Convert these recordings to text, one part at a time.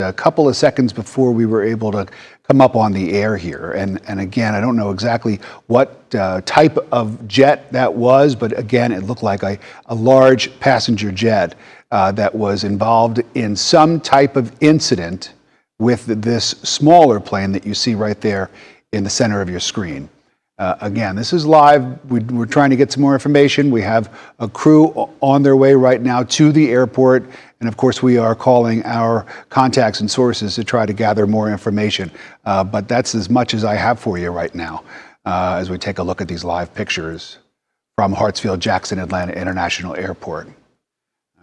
a couple of seconds before we were able to come up on the air here. And again, I don't know exactly what type of jet that was, but again, it looked like a large passenger jet that was involved in some type of incident with this smaller plane that you see right there in the center of your screen. Again, this is live. We're trying to get some more information. We have a crew on their way right now to the airport. And of course, we are calling our contacts and sources to try to gather more information. But that's as much as I have for you right now as we take a look at these live pictures from Hartsfield Jackson Atlanta International Airport.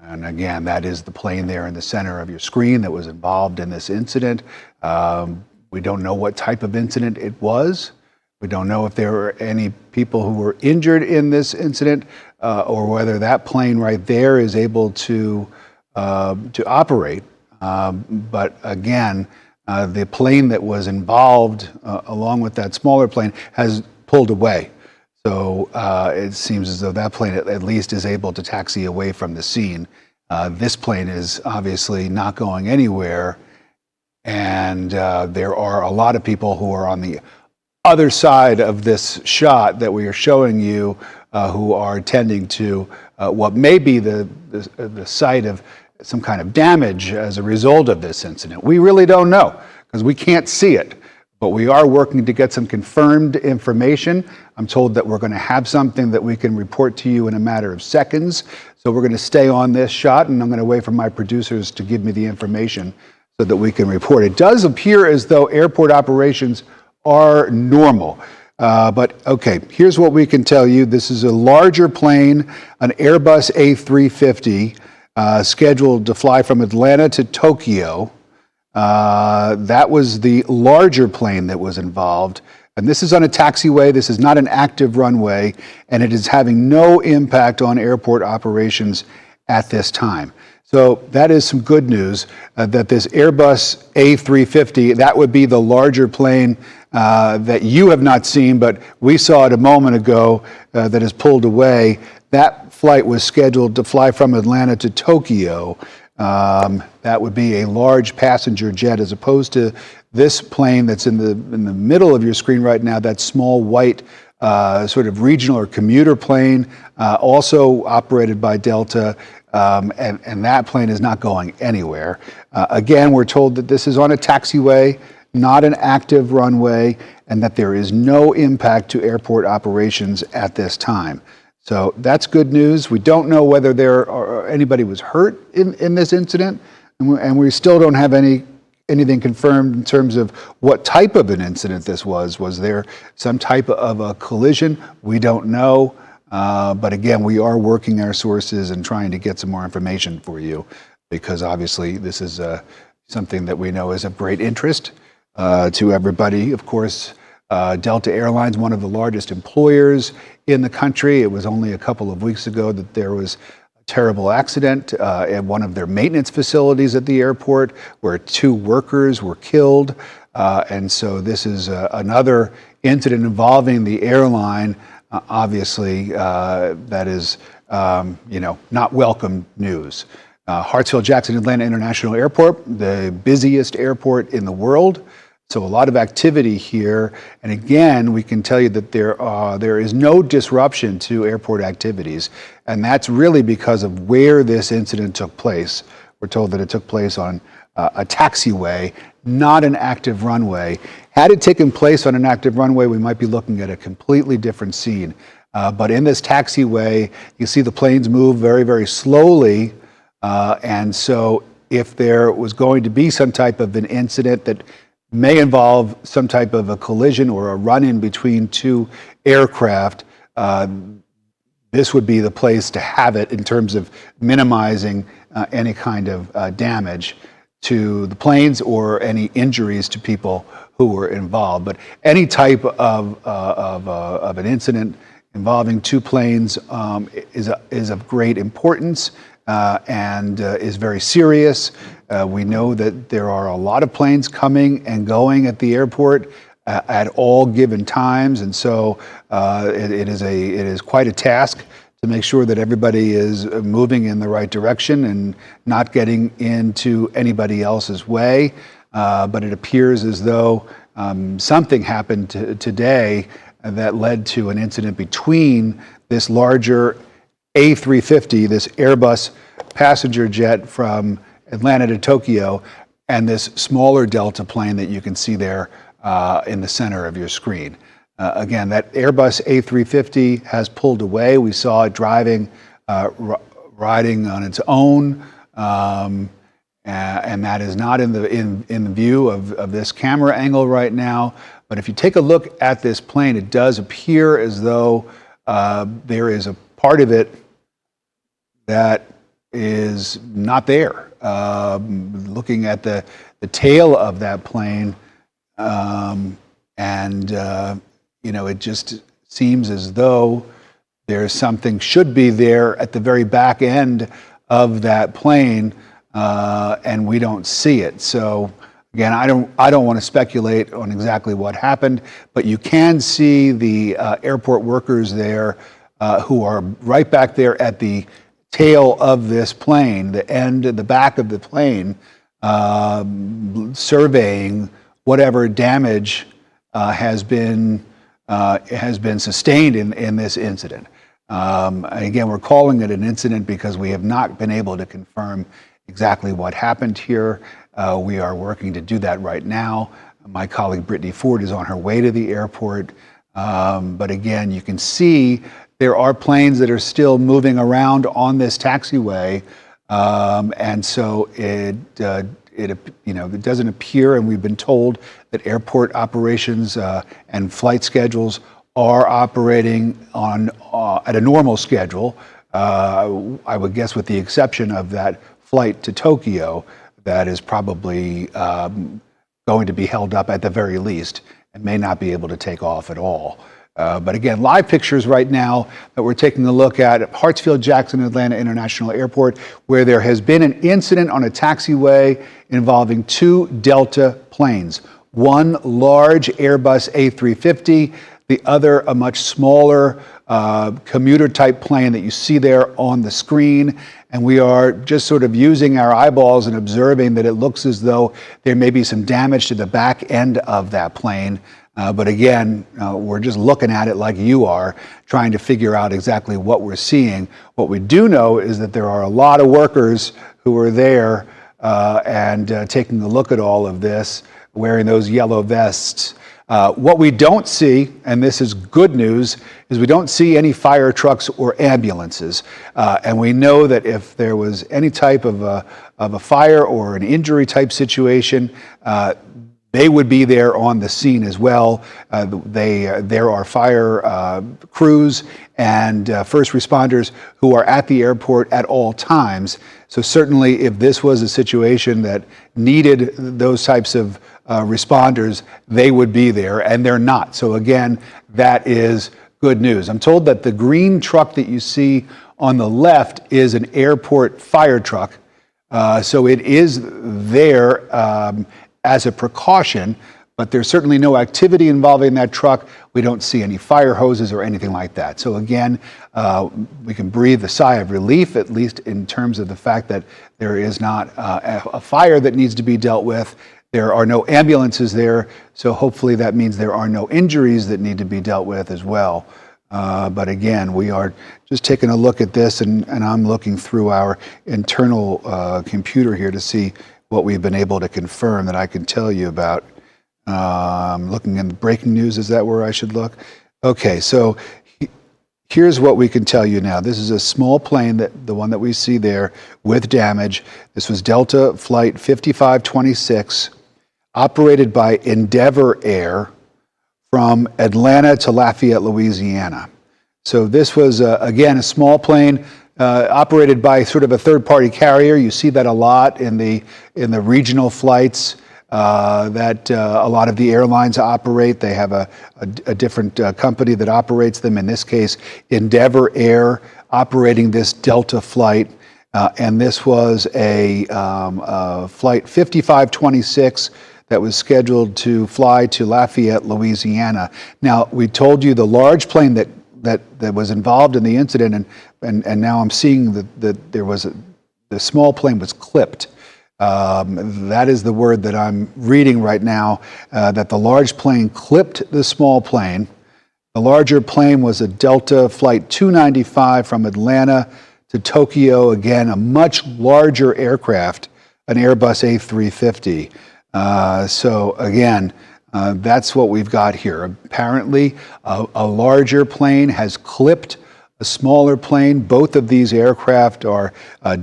And again, that is the plane there in the center of your screen that was involved in this incident. We don't know what type of incident it was. We don't know if there were any people who were injured in this incident or whether that plane right there is able to operate. But again, the plane that was involved along with that smaller plane has pulled away. So it seems as though that plane at least is able to taxi away from the scene. This plane is obviously not going anywhere. And there are a lot of people who are on the other side of this shot that we are showing you who are tending to what may be the site of some kind of damage as a result of this incident. We really don't know because we can't see it, but we are working to get some confirmed information. I'm told that we're going to have something that we can report to you in a matter of seconds. So we're going to stay on this shot, and I'm going to wait for my producers to give me the information so that we can report. It does appear as though airport operations are normal. But okay, here's what we can tell you. This is a larger plane, an Airbus A350, scheduled to fly from Atlanta to Tokyo. That was the larger plane that was involved. And this is on a taxiway. This is not an active runway, and it is having no impact on airport operations at this time. So that is some good news that this Airbus A350, that would be the larger plane that you have not seen, but we saw it a moment ago that has pulled away. That flight was scheduled to fly from Atlanta to Tokyo. That would be a large passenger jet as opposed to this plane that's in the middle of your screen right now, that small white sort of regional or commuter plane, also operated by Delta. And that plane is not going anywhere. Again, we're told that this is on a taxiway, not an active runway, and that there is no impact to airport operations at this time. So that's good news. We don't know whether anybody was hurt in this incident, and we still don't have anything confirmed in terms of what type of an incident this was. Was there some type of a collision? We don't know. But again, we are working our sources and trying to get some more information for you because obviously this is something that we know is of great interest to everybody. Of course, Delta Airlines, one of the largest employers in the country. It was only a couple of weeks ago that there was a terrible accident at one of their maintenance facilities at the airport where 2 workers were killed. And so this is another incident involving the airline. Obviously, that is, not welcome news. Hartsfield Jackson Atlanta International Airport, the busiest airport in the world. So a lot of activity here. And again, we can tell you that there is no disruption to airport activities. And that's really because of where this incident took place. We're told that it took place on a taxiway, not an active runway. Had it taken place on an active runway, we might be looking at a completely different scene. But in this taxiway, you see the planes move very, very slowly. And so if there was going to be some type of an incident that may involve some type of a collision or a run-in between 2 aircraft, this would be the place to have it in terms of minimizing any kind of damage to the planes or any injuries to people who were involved. But any type of an incident involving 2 planes is of great importance and is very serious. We know that there are a lot of planes coming and going at the airport at all given times, and so it is quite a task to make sure that everybody is moving in the right direction and not getting into anybody else's way. But it appears as though something happened today that led to an incident between this larger A350, this Airbus passenger jet from Atlanta to Tokyo, and this smaller Delta plane that you can see there in the center of your screen. Again, that Airbus A350 has pulled away. We saw it riding on its own, and that is not in the view of this camera angle right now. But if you take a look at this plane, it does appear as though there is a part of it that is not there. Looking at the tail of that plane, it just seems as though there's something should be there at the very back end of that plane, and we don't see it. So again, I don't want to speculate on exactly what happened, but you can see the airport workers there who are right back there at the tail of this plane, the back of the plane, surveying whatever damage has been sustained in this incident. Again, we're calling it an incident because we have not been able to confirm exactly what happened here. We are working to do that right now. My colleague Brittany Ford is on her way to the airport. But again, you can see there are planes that are still moving around on this taxiway, and so it doesn't appear, and we've been told that airport operations and flight schedules are operating at a normal schedule. I would guess, with the exception of that flight to Tokyo, that is probably going to be held up at the very least and may not be able to take off at all. But again, live pictures right now that we're taking a look at Hartsfield Jackson Atlanta International Airport, where there has been an incident on a taxiway involving two Delta planes. One large Airbus A350, the other a much smaller commuter type plane that you see there on the screen. And we are just sort of using our eyeballs and observing that it looks as though there may be some damage to the back end of that plane. But again, we're just looking at it like you are, trying to figure out exactly what we're seeing. What we do know is that there are a lot of workers who are there and taking a look at all of this, wearing those yellow vests. What we don't see, and this is good news, is we don't see any fire trucks or ambulances. And we know that if there was any type of a fire or an injury type situation, they would be there on the scene as well. There are fire crews and first responders who are at the airport at all times. So certainly if this was a situation that needed those types of responders, they would be there, and they're not. So again, that is good news. I'm told that the green truck that you see on the left is an airport fire truck. So it is there as a precaution, but there's certainly no activity involving that truck. We don't see any fire hoses or anything like that. So again, we can breathe a sigh of relief, at least in terms of the fact that there is not a fire that needs to be dealt with. There are no ambulances there, so hopefully that means there are no injuries that need to be dealt with as well. But again, we are just taking a look at this, and I'm looking through our internal computer here to see what we've been able to confirm that I can tell you about. Looking in the breaking news, is that where I should look? Okay, so here's what we can tell you now. This is a small plane, the one that we see there, with damage. This was Delta Flight 5526, operated by Endeavor Air from Atlanta to Lafayette, Louisiana. So this was, again, a small plane operated by sort of a third-party carrier. You see that a lot in the regional flights that a lot of the airlines operate. They have a different company that operates them. In this case, Endeavor Air operating this Delta flight. And this was a flight 5526 that was scheduled to fly to Lafayette, Louisiana. Now, we told you the large plane that that was involved in the incident, and now I'm seeing that there was the small plane was clipped. That is the word that I'm reading right now, that the large plane clipped the small plane. The larger plane was a Delta Flight 295 from Atlanta to Tokyo, again, a much larger aircraft, an Airbus A350. So again, that's what we've got here. Apparently, a larger plane has clipped a smaller plane. Both of these aircraft are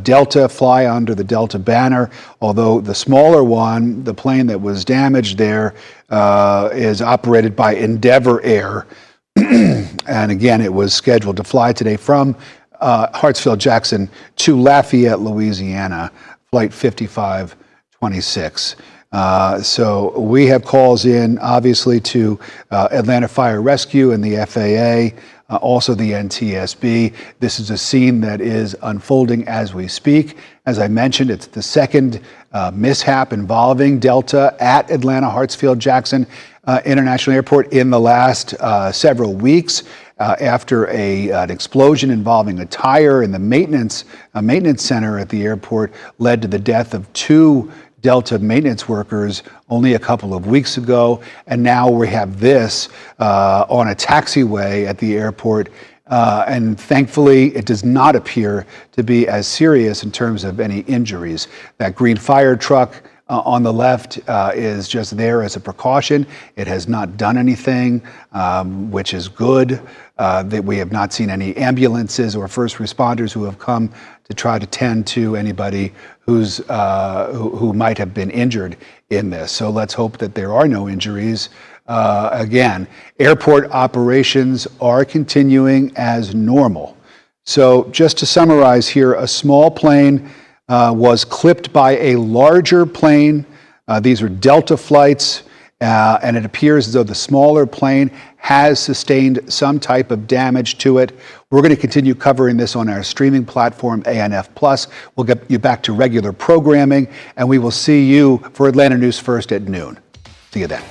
Delta, fly under the Delta banner, although the smaller one, the plane that was damaged there, is operated by Endeavor Air. And again, it was scheduled to fly today from Hartsfield, Jackson to Lafayette, Louisiana, flight 5526. So we have calls in, obviously, to Atlanta Fire Rescue and the FAA, also the NTSB. This is a scene that is unfolding as we speak. As I mentioned, it's the second mishap involving Delta at Atlanta Hartsfield Jackson International Airport in the last several weeks, after an explosion involving a tire in the maintenance center at the airport led to the death of two Delta maintenance workers only a couple of weeks ago. And now we have this on a taxiway at the airport. And thankfully, it does not appear to be as serious in terms of any injuries. That green fire truck on the left is just there as a precaution. It has not done anything, which is good. That we have not seen any ambulances or first responders who have come to try to tend to anybody who might have been injured in this. So let's hope that there are no injuries. Again, airport operations are continuing as normal. So just to summarize here, a small plane was clipped by a larger plane. These are Delta flights, and it appears as though the smaller plane has sustained some type of damage to it. We're going to continue covering this on our streaming platform, ANF+. We'll get you back to regular programming, and we will see you for Atlanta News First at noon. See you then.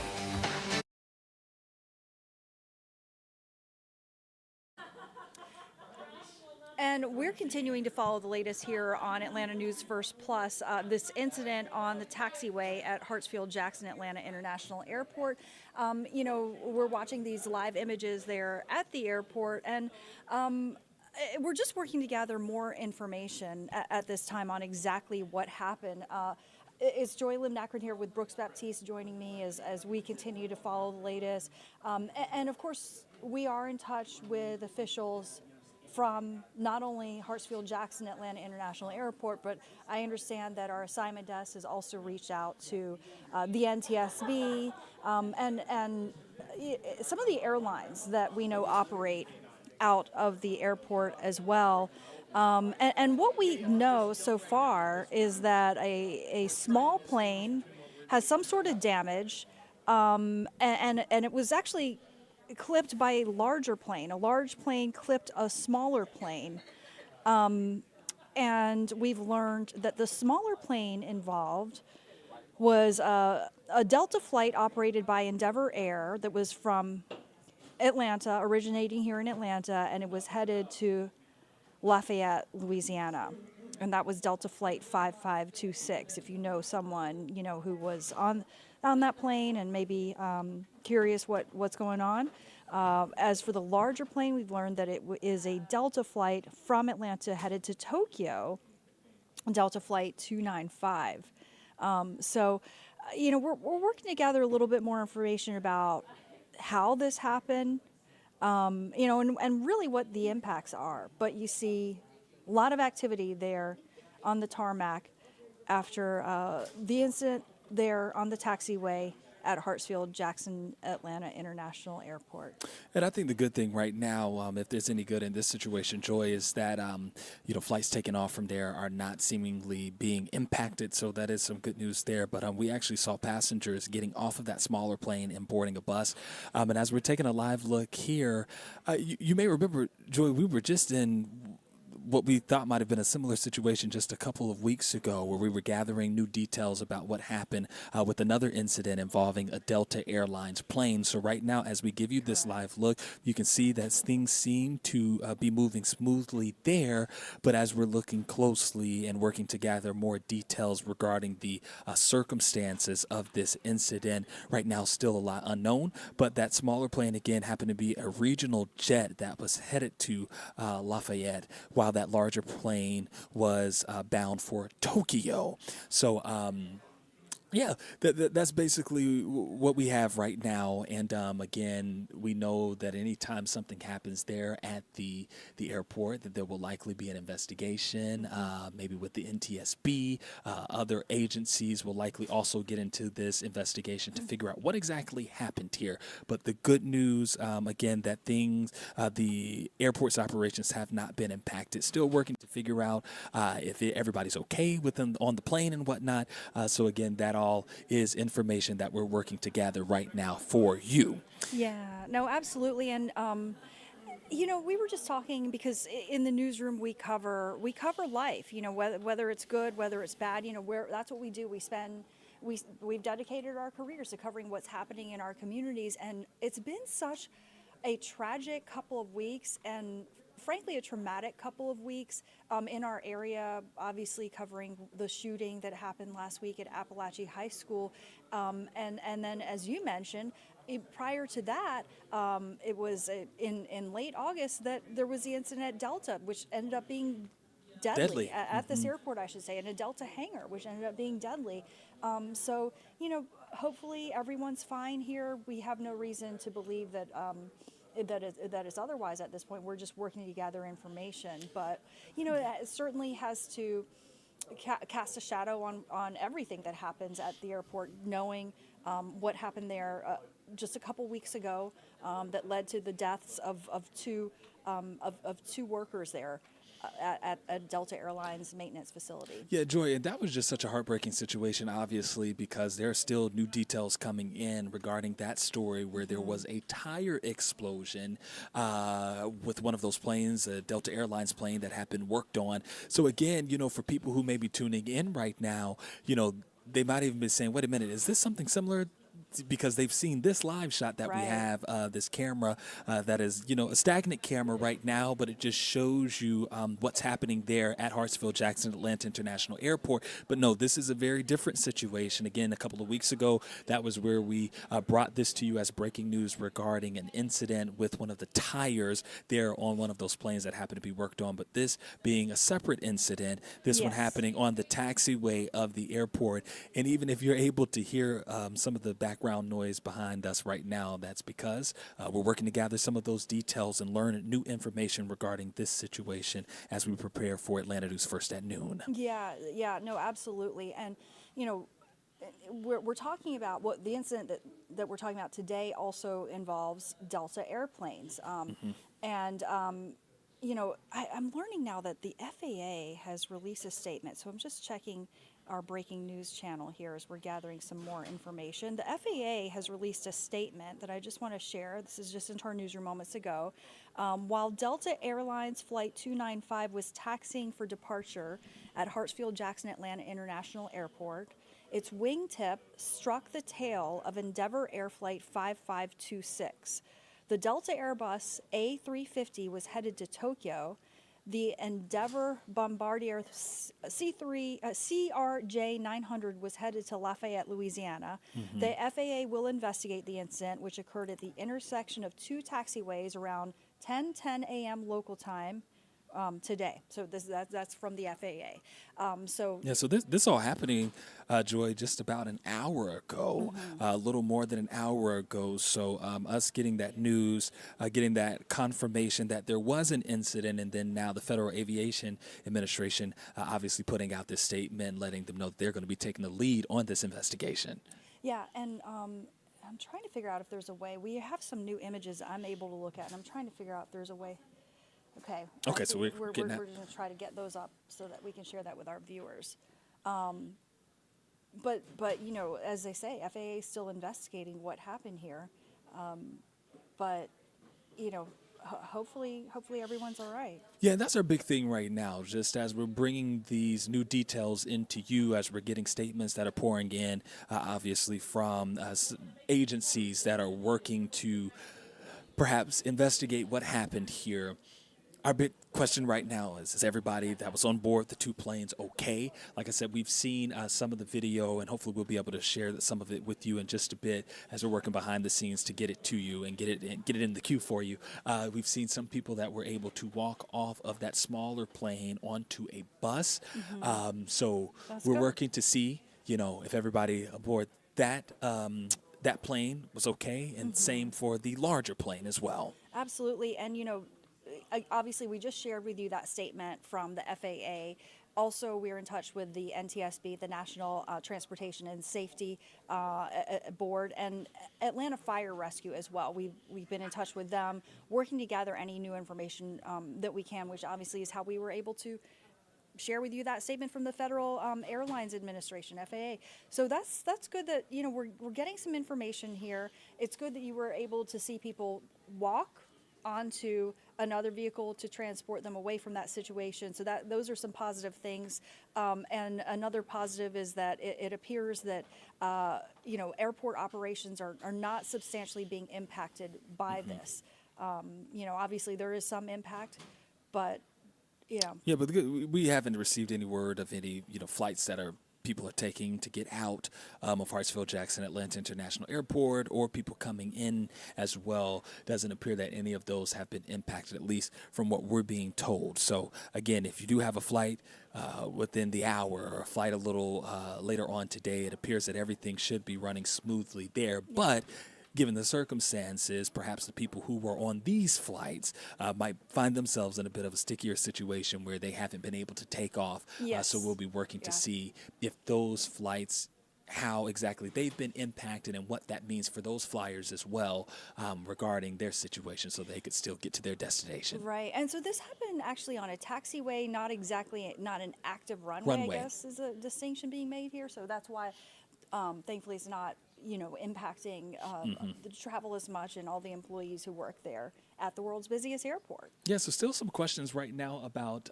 And we're continuing to follow the latest here on Atlanta News First Plus. This incident on the taxiway at Hartsfield Jackson Atlanta International Airport. We're watching these live images there at the airport, and we're just working to gather more information at this time on exactly what happened. It's Joy Lim-Nakrin here with Brooks Baptiste joining me as we continue to follow the latest. And of course, we are in touch with officials from not only Hartsfield Jackson Atlanta International Airport, but I understand that our assignment desk has also reached out to the NTSB and some of the airlines that we know operate out of the airport as well. And what we know so far is that a small plane has some sort of damage, and it was actually clipped by a larger plane. A large plane clipped a smaller plane. And we've learned that the smaller plane involved was a Delta flight operated by Endeavor Air that was from Atlanta, originating here in Atlanta, and it was headed to Lafayette, Louisiana. And that was Delta Flight 5526. If you know someone, who was on that plane and maybe curious what's going on. As for the larger plane, we've learned that it is a Delta flight from Atlanta headed to Tokyo, Delta Flight 295. We're working to gather a little bit more information about how this happened, and really what the impacts are. But you see a lot of activity there on the tarmac after the incident there on the taxiway at Hartsfield Jackson Atlanta International Airport. And I think the good thing right now, if there's any good in this situation, Joy, is that flights taking off from there are not seemingly being impacted. So that is some good news there. But we actually saw passengers getting off of that smaller plane and boarding a bus. And as we're taking a live look here, you may remember, Joy, we were just in what we thought might have been a similar situation just a couple of weeks ago, where we were gathering new details about what happened with another incident involving a Delta Airlines plane. So right now, as we give you this live look, you can see that things seem to be moving smoothly there. But as we're looking closely and working to gather more details regarding the circumstances of this incident, right now still a lot unknown. But that smaller plane again happened to be a regional jet that was headed to Lafayette, while that larger plane was bound for Tokyo. So, yeah, that's basically what we have right now. And again, we know that anytime something happens there at the airport, that there will likely be an investigation, maybe with the NTSB. Other agencies will likely also get into this investigation to figure out what exactly happened here. But the good news, again, that the airport's operations have not been impacted. Still working to figure out if everybody's okay with them on the plane and whatnot. So again, that all is information that we're working to gather right now for you. Yeah, no, absolutely. And we were just talking because in the newsroom we cover life. Whether it's good, whether it's bad. That's what we do. We've dedicated our careers to covering what's happening in our communities, and it's been such a tragic couple of weeks, and frankly a traumatic couple of weeks in our area, obviously covering the shooting that happened last week at Appalachian High School, and then, as you mentioned, prior to that, it was in late August that there was the incident at Delta, which ended up being deadly at this airport, I should say, in a Delta hangar, which ended up being deadly. So, hopefully everyone's fine here. We have no reason to believe that that is otherwise at this point. We're just working to gather information, but it certainly has to cast a shadow on everything that happens at the airport, knowing what happened there just a couple weeks ago that led to the deaths of two workers there at a Delta Airlines maintenance facility. Yeah, Joy, and that was just such a heartbreaking situation, obviously, because there are still new details coming in regarding that story where there was a tire explosion with one of those planes, a Delta Airlines plane that had been worked on. So again, for people who may be tuning in right now, they might even be saying, wait a minute, is this something similar? Because they've seen this live shot that we have, this camera that is, a stagnant camera right now, but it just shows you what's happening there at Hartsfield Jackson Atlanta International Airport. But no, this is a very different situation. Again, a couple of weeks ago, that was where we brought this to you as breaking news regarding an incident with one of the tires there on one of those planes that happened to be worked on. But this being a separate incident, this one happening on the taxiway of the airport. And even if you're able to hear some of the background noise behind us right now, that's because we're working to gather some of those details and learn new information regarding this situation as we prepare for Atlanta News First at noon. Yeah, no, absolutely. And, we're talking about what the incident that we're talking about today also involves Delta airplanes. And, I'm learning now that the FAA has released a statement. So I'm just checking our breaking news channel here as we're gathering some more information. The FAA has released a statement that I just want to share. This is just into our newsroom moments ago. While Delta Airlines Flight 295 was taxiing for departure at Hartsfield Jackson Atlanta International Airport, its wingtip struck the tail of Endeavor Air Flight 5526. The Delta Airbus A350 was headed to Tokyo. The Endeavor Bombardier CRJ-900 was headed to Lafayette, Louisiana. The FAA will investigate the incident, which occurred at the intersection of two taxiways around 10:10 a.m. local time today. So that's from the FAA. So this all happening, Joy, just about an hour ago, a little more than an hour ago. So us getting that news, getting that confirmation that there was an incident, and then now the Federal Aviation Administration obviously putting out this statement, letting them know that they're going to be taking the lead on this investigation. Yeah, and I'm trying to figure out if there's a way. We have some new images I'm able to look at, and I'm trying to figure out if there's a way. Okay, so we're going to try to get those up so that we can share that with our viewers. But as they say, FAA is still investigating what happened here. But hopefully everyone's all right. Yeah, that's our big thing right now. Just as we're bringing these new details into you, as we're getting statements that are pouring in, obviously from agencies that are working to perhaps investigate what happened here. Our big question right now is everybody that was on board the two planes okay? Like I said, we've seen some of the video, and hopefully we'll be able to share some of it with you in just a bit as we're working behind the scenes to get it to you and get it in the queue for you. We've seen some people that were able to walk off of that smaller plane onto a bus. So That's we're good. working to see, if everybody aboard that plane was okay, and same for the larger plane as well. Absolutely. And, obviously, we just shared with you that statement from the FAA. Also, we're in touch with the NTSB, the National Transportation and Safety Board, and Atlanta Fire Rescue as well. We've been in touch with them, working to gather any new information that we can, which obviously is how we were able to share with you that statement from the Federal Airlines Administration, FAA. So that's good that we're getting some information here. It's good that you were able to see people walk onto another vehicle to transport them away from that situation. So those are some positive things. And another positive is that it appears that airport operations are not substantially being impacted by this. Obviously there is some impact, but yeah. Yeah, but we haven't received any word of any flights that people are taking to get out of Hartsfield Jackson Atlanta International Airport, or people coming in as well. Doesn't appear that any of those have been impacted, at least from what we're being told. So again, if you do have a flight within the hour, or a flight a little later on today, it appears that everything should be running smoothly there. But given the circumstances, perhaps the people who were on these flights might find themselves in a bit of a stickier situation where they haven't been able to take off. Yes. So we'll be working to Yeah. see if those flights, how exactly they've been impacted, and what that means for those flyers as well, regarding their situation, so they could still get to their destination. Right. And so this happened actually on a taxiway, not an active runway, Runway. I guess, is a distinction being made here. So that's why, thankfully, it's not, impacting the travel as much, and all the employees who work there at the world's busiest airport. Yeah, so still some questions right now about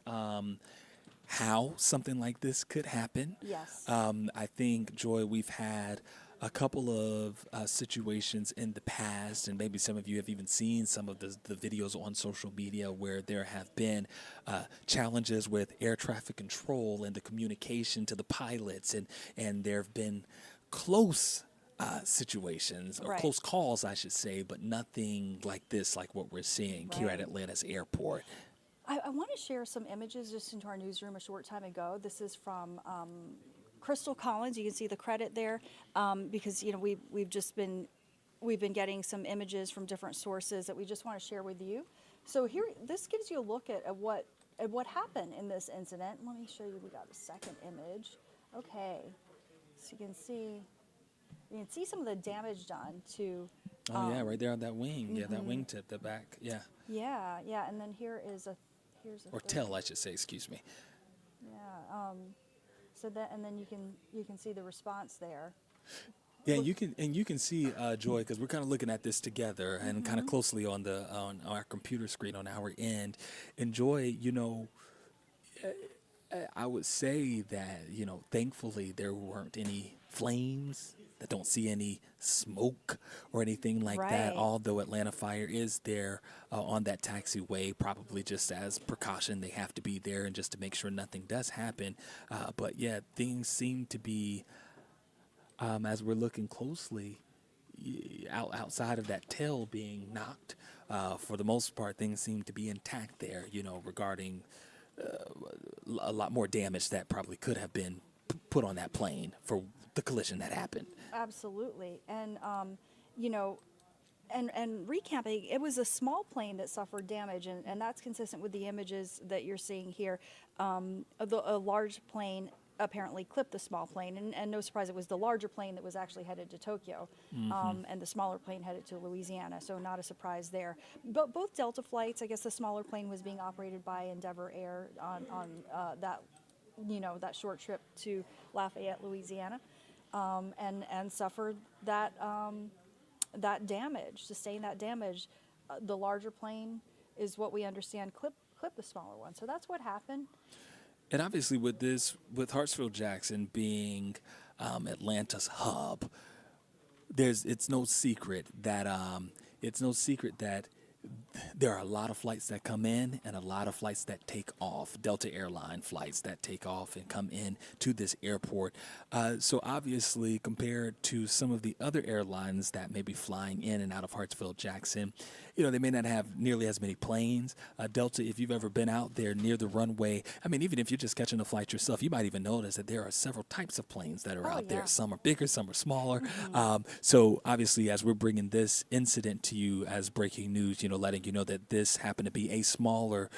how something like this could happen. Yes. I think, Joy, we've had a couple of situations in the past, and maybe some of you have even seen some of the videos on social media where there have been challenges with air traffic control and the communication to the pilots, and there have been close situations, or Right. close calls, I should say, but nothing like this, like what we're seeing here at Right. Atlanta's airport. I want to share some images just into our newsroom a short time ago. This is from Crystal Collins. You can see the credit there, because we've been getting some images from different sources that we just want to share with you. So here, this gives you a look at what happened in this incident. Let me show you. We got a second image. Okay, so you can see some of the damage done to. Oh yeah, right there on that wing. Yeah, that wingtip, the back. Yeah, Yeah, and then here's a or third. tail, I should say. Excuse me. Yeah. So that, and then you can see the response there. Yeah, you can see Joy, because we're kind of looking at this together and kind of closely on our computer screen on our end. And Joy, I would say that thankfully there weren't any flames. I don't see any smoke or anything like that. Right. Although Atlanta Fire is there on that taxiway, probably just as precaution, they have to be there, and just to make sure nothing does happen. But yeah, things seem to be, as we're looking closely, outside of that tail being knocked, for the most part, things seem to be intact there. Regarding a lot more damage that probably could have been put on that plane for the collision that happened. Absolutely, and and recapping, it was a small plane that suffered damage, and that's consistent with the images that you're seeing here. A large plane apparently clipped the small plane, and no surprise, it was the larger plane that was actually headed to Tokyo, and the smaller plane headed to Louisiana, so not a surprise there. But both Delta flights, I guess the smaller plane was being operated by Endeavor Air on that short trip to Lafayette, Louisiana, and suffered that damage, sustained that damage. The larger plane is what we understand, clip the smaller one. So that's what happened. And obviously, with Hartsfield Jackson being Atlanta's hub, it's no secret that there are a lot of flights that come in and a lot of flights that take off, Delta airline flights that take off and come in to this airport. So obviously, compared to some of the other airlines that may be flying in and out of Hartsfield Jackson, they may not have nearly as many planes. Delta, if you've ever been out there near the runway, I mean, even if you're just catching a flight yourself, you might even notice that there are several types of planes that are out there. Some are bigger, some are smaller. So obviously, as we're bringing this incident to you as breaking news, letting you know that this happened to be a smaller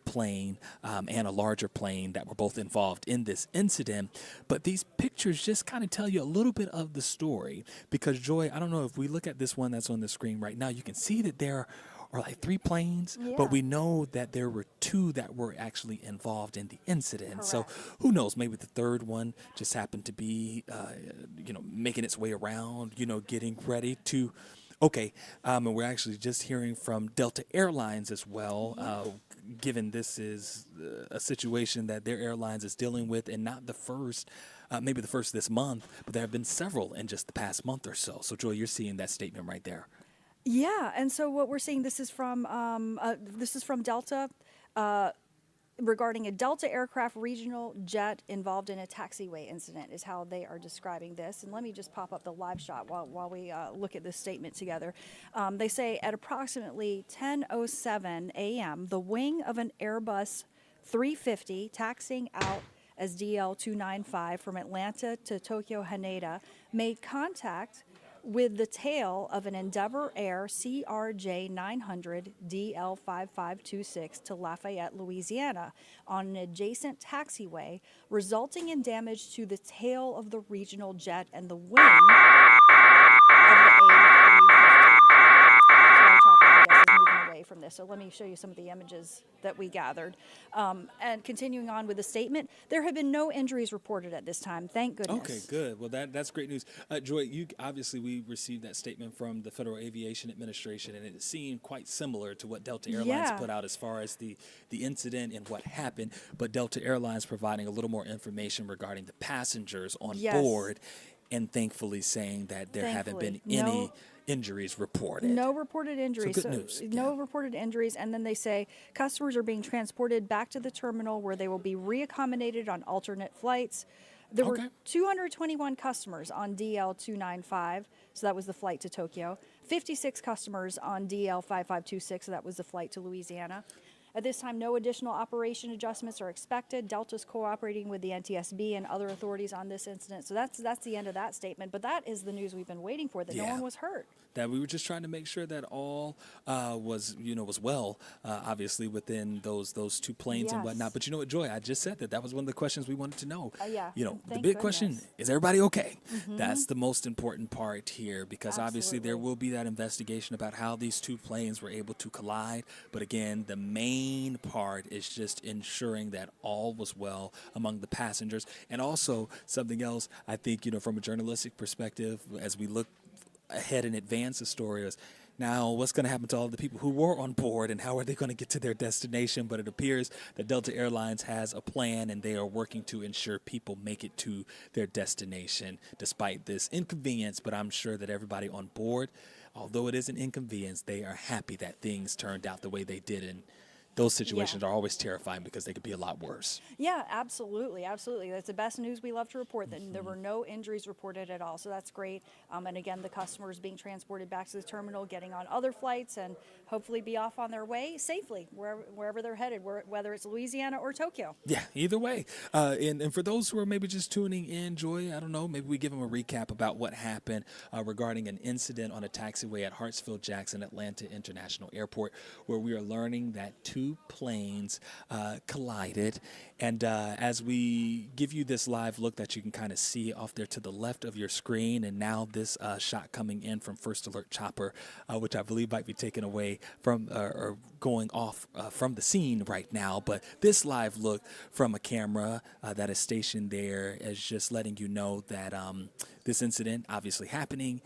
plane and a larger plane that were both involved in this incident. But these pictures just kind of tell you a little bit of the story, because Joy, I don't know if we look at this one that's on the screen right now, you can see that there are like 3 planes, but we know that there were 2 that were actually involved in the incident. Correct. So who knows, maybe the third one just happened to be, making its way around, getting ready to. Okay, and we're actually just hearing from Delta Airlines as well, given this is a situation that their airlines is dealing with, and not the first, maybe the first this month, but there have been several in just the past month or so. So, Joy, you're seeing that statement right there. Yeah, and so what we're seeing, this is from Delta. Regarding a Delta aircraft regional jet involved in a taxiway incident is how they are describing this. And let me just pop up the live shot while we look at this statement together. They say at approximately 10:07 a.m., the wing of an Airbus 350 taxiing out as DL295 from Atlanta to Tokyo Haneda made contact with the tail of an Endeavor Air CRJ 900 DL5526 to Lafayette, Louisiana, on an adjacent taxiway, resulting in damage to the tail of the regional jet and the wing of the A350. So our chopper, I guess, is moving away from this. So let me show you some of the images that we gathered. And continuing on with the statement, there have been no injuries reported at this time. Thank goodness. Okay, good. Well, that's great news. Joy, we received that statement from the Federal Aviation Administration, and it seemed quite similar to what Delta Airlines put out as far as the incident and what happened. But Delta Airlines providing a little more information regarding the passengers on board, and thankfully saying that there haven't been any injuries reported. No reported injuries. So good news. No reported injuries. And then they say customers are being transported back to the terminal where they will be reaccommodated on alternate flights. There were 221 customers on DL295, so that was the flight to Tokyo. 56 customers on DL5526, so that was the flight to Louisiana. At this time, no additional operation adjustments are expected. Delta's cooperating with the NTSB and other authorities on this incident. So that's the end of that statement. But that is the news we've been waiting for, that no one was hurt. That we were just trying to make sure that all was well, obviously within those 2 planes and whatnot. But you know what, Joy, I just said that was one of the questions we wanted to know. The big question, is everybody okay? That's the most important part here, because obviously there will be that investigation about how these 2 planes were able to collide. But again, the main part is just ensuring that all was well among the passengers. And also something else, I think, from a journalistic perspective, as we look ahead in advance the story, is now what's going to happen to all the people who were on board, and how are they going to get to their destination? But it appears that Delta Airlines has a plan, and they are working to ensure people make it to their destination despite this inconvenience. But I'm sure that everybody on board, although it is an inconvenience, they are happy that things turned out the way they did. And those situations are always terrifying because they could be a lot worse. Yeah, absolutely. Absolutely. That's the best news we love to report, that there were no injuries reported at all. So that's great. And again, the customers being transported back to the terminal, getting on other flights, and hopefully be off on their way safely, wherever they're headed, whether it's Louisiana or Tokyo. Yeah, either way. And for those who are maybe just tuning in, Joy, I don't know, maybe we give them a recap about what happened regarding an incident on a taxiway at Hartsfield Jackson Atlanta International Airport, where we are learning that 2 planes collided. And as we give you this live look that you can kind of see off there to the left of your screen, and now this shot coming in from First Alert Chopper, which I believe might be taken away from or going off from the scene right now. But this live look from a camera that is stationed there is just letting you know that this incident obviously happening.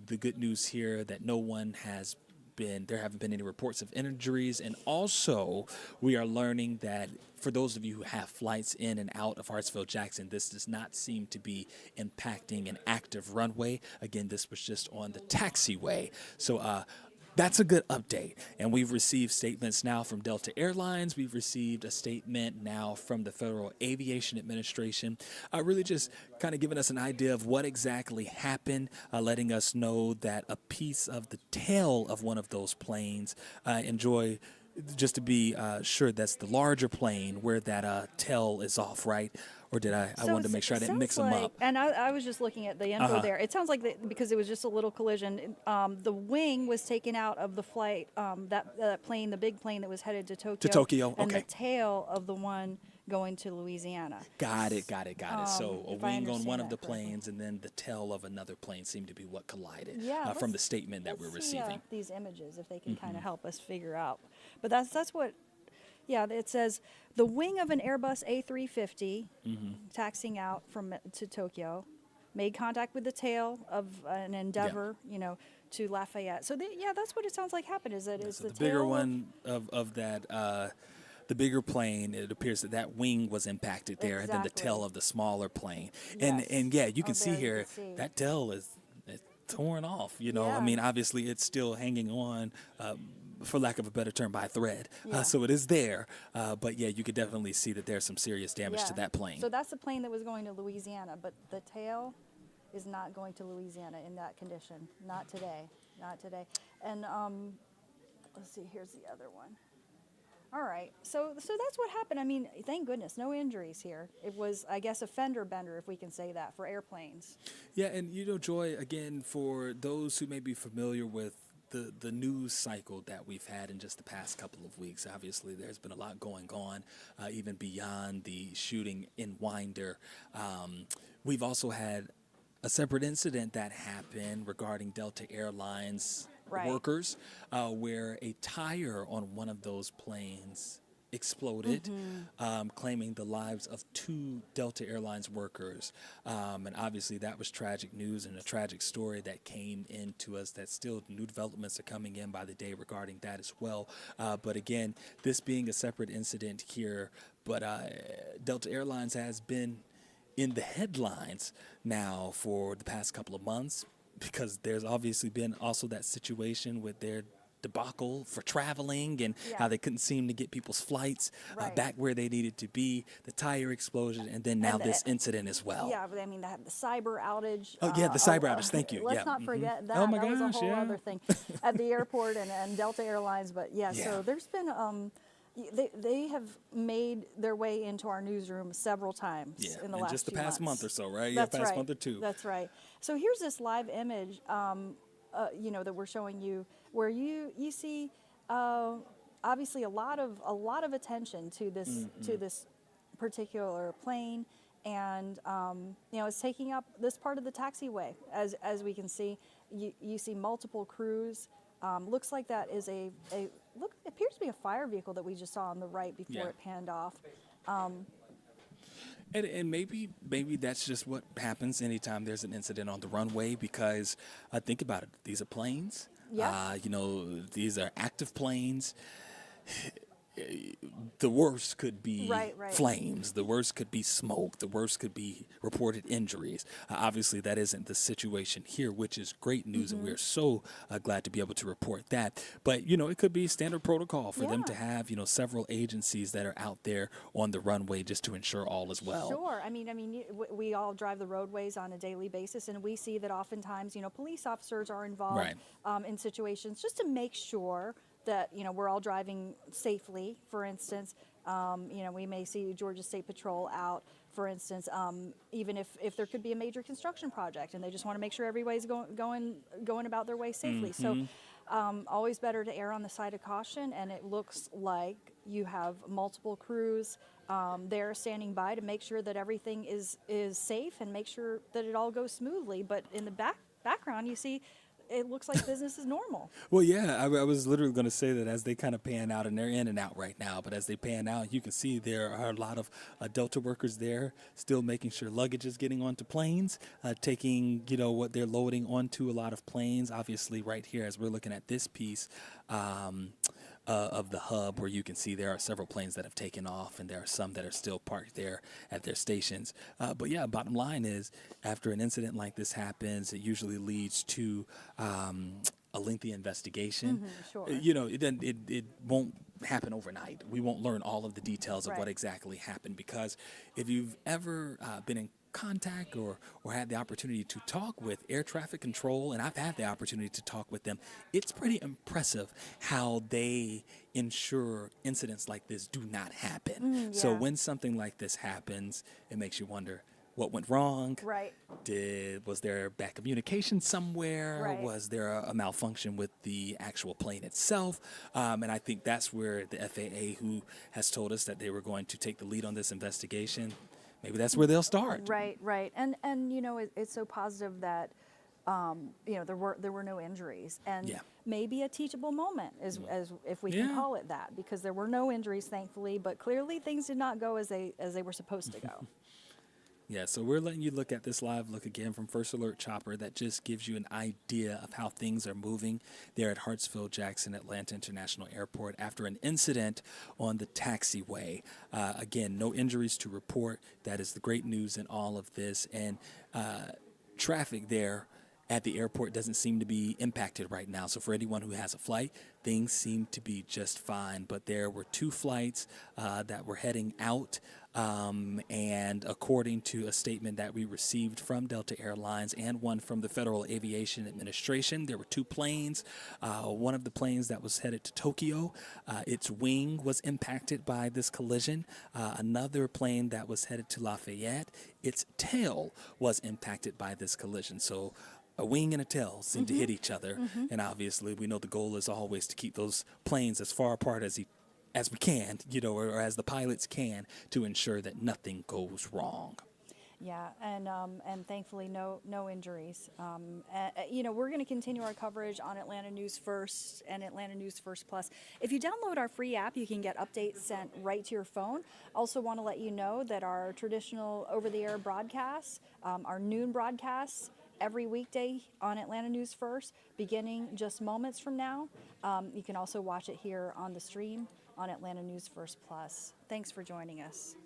The good news here that no one has haven't been any reports of injuries, and also we are learning that for those of you who have flights in and out of Hartsfield Jackson, this does not seem to be impacting an active runway. Again, this was just on the taxiway. So that's a good update. And we've received statements now from Delta Airlines. We've received a statement now from the Federal Aviation Administration, really just kind of giving us an idea of what exactly happened, letting us know that a piece of the tail of one of those planes, just to be sure that's the larger plane where that tail is off, right? Or did I wanted to make sure I didn't mix them up. And I was just looking at the info there. It sounds like because it was just a little collision, the wing was taken out of the flight, that plane, the big plane that was headed to Tokyo. To Tokyo, and okay. the tail of the one going to Louisiana. Got it. So a if I wing on one understand of the that correctly. planes and then the tail of another plane seemed to be what collided Yeah, from the let's- statement that we're let's see, receiving. these images, if they can kind of help us figure out. But that's what. Yeah, it says the wing of an Airbus A350 taxiing out to Tokyo made contact with the tail of an Endeavor, to Lafayette. So that's what it sounds like happened. Is that is So the the bigger tail one of that, the bigger plane, it appears that wing was impacted there, and then the tail Exactly. of the smaller plane. Yes. And yeah, you can Oh, see there you here can see. that tail is torn off. I Yeah. mean, obviously it's still hanging on. For lack of a better term, by a thread. Yeah. So it is there. But yeah, you could definitely see that there's some serious damage to that plane. So that's the plane that was going to Louisiana, but the tail is not going to Louisiana in that condition. Not today. Not today. And let's see, here's the other one. All right. So that's what happened. I mean, thank goodness, no injuries here. It was, I guess, a fender bender, if we can say that, for airplanes. Yeah, and Joy, again, for those who may be familiar with the news cycle that we've had in just the past couple of weeks, obviously there's been a lot going on, even beyond the shooting in Winder. We've also had a separate incident that happened regarding Delta Airlines Right. workers, where a tire on one of those planes exploded, claiming the lives of 2 Delta Airlines workers. And obviously that was tragic news and a tragic story that came into us that still new developments are coming in by the day regarding that as well. But again, this being a separate incident here, but Delta Airlines has been in the headlines now for the past couple of months because there's obviously been also that situation with their debacle for traveling and how they couldn't seem to get people's flights Right. back where they needed to be, the tire explosion, and then now this incident as well. Yeah, but I mean, they have the cyber outage. Oh, yeah, the cyber outage. Thank you. Let's Yeah. not forget that. Oh, my that was a gosh, whole yeah. other thing at the airport and Delta Airlines. But yeah, Yeah. so there's been they have made their way into our newsroom several times Yeah, in the in last just the few past months. month or so, right? That's Yeah, past right. month or two. That's right. So here's this live image, that we're showing you, where you see obviously a lot of attention to this particular plane, and it's taking up this part of the taxiway. As we can see, you see multiple crews. Looks like that is it appears to be a fire vehicle that we just saw on the right before Yeah. it panned off. And maybe that's just what happens anytime there's an incident on the runway, because think about it. These are planes. Yeah. These are active planes. The worst could be Right. flames. The worst could be smoke. The worst could be reported injuries. Obviously, that isn't the situation here, which is great news, and we're so glad to be able to report that. But, it could be standard protocol for them to Yeah. have, several agencies that are out there on the runway just to ensure all is well. Sure. I mean, we all drive the roadways on a daily basis, and we see that oftentimes, police officers are involved in situations just to make sure that we're all driving safely. For instance, we may see Georgia State Patrol out, for instance, even if there could be a major construction project and they just want to make sure everybody's going about their way safely. So always better to err on the side of caution, and it looks like you have multiple crews there standing by to make sure that everything is safe and make sure that it all goes smoothly. But in the background, you see it looks like business is normal. Well, yeah, I was literally going to say that as they kind of pan out, and they're in and out right now, but as they pan out, you can see there are a lot of Delta workers there still making sure luggage is getting onto planes, taking, what they're loading onto a lot of planes. Obviously, right here, as we're looking at this piece, of the hub, where you can see there are several planes that have taken off and there are some that are still parked there at their stations. But yeah, bottom line is, after an incident like this happens, it usually leads to a lengthy investigation. Sure. It won't happen overnight. We won't learn all of the details of what Right. exactly happened, because if you've ever been in contact or had the opportunity to talk with air traffic control, and I've had the opportunity to talk with them, it's pretty impressive how they ensure incidents like this do not happen. So Yeah. when something like this happens, it makes you wonder what went wrong. Right. Was there bad communication somewhere? Right. Was there a malfunction with the actual plane itself? And I think that's where the FAA, who has told us that they were going to take the lead on this investigation, maybe that's where they'll start. Right, right, and it's so positive that there were no injuries, and Yeah. maybe a teachable moment, as if we can Yeah. call it that, because there were no injuries, thankfully, but clearly things did not go as they were supposed to go. Yeah, so we're letting you look at this live look again from First Alert Chopper. That just gives you an idea of how things are moving there at Hartsfield Jackson Atlanta International Airport after an incident on the taxiway. Again, no injuries to report. That is the great news in all of this. And traffic there at the airport doesn't seem to be impacted right now. So for anyone who has a flight, things seem to be just fine. But there were 2 flights that were heading out. And according to a statement that we received from Delta Airlines and one from the Federal Aviation Administration, there were 2 planes. One of the planes that was headed to Tokyo, its wing was impacted by this collision. Another plane that was headed to Lafayette, its tail was impacted by this collision. So a wing and a tail seem to hit each other. And obviously, we know the goal is always to keep those planes as far apart as we can, or as the pilots can, to ensure that nothing goes wrong. Yeah, and thankfully no injuries. We're going to continue our coverage on Atlanta News First and Atlanta News First Plus. If you download our free app, you can get updates sent right to your phone. Also want to let you know that our traditional over-the-air broadcasts, our noon broadcasts, every weekday on Atlanta News First, beginning just moments from now. You can also watch it here on the stream on Atlanta News First Plus. Thanks for joining us.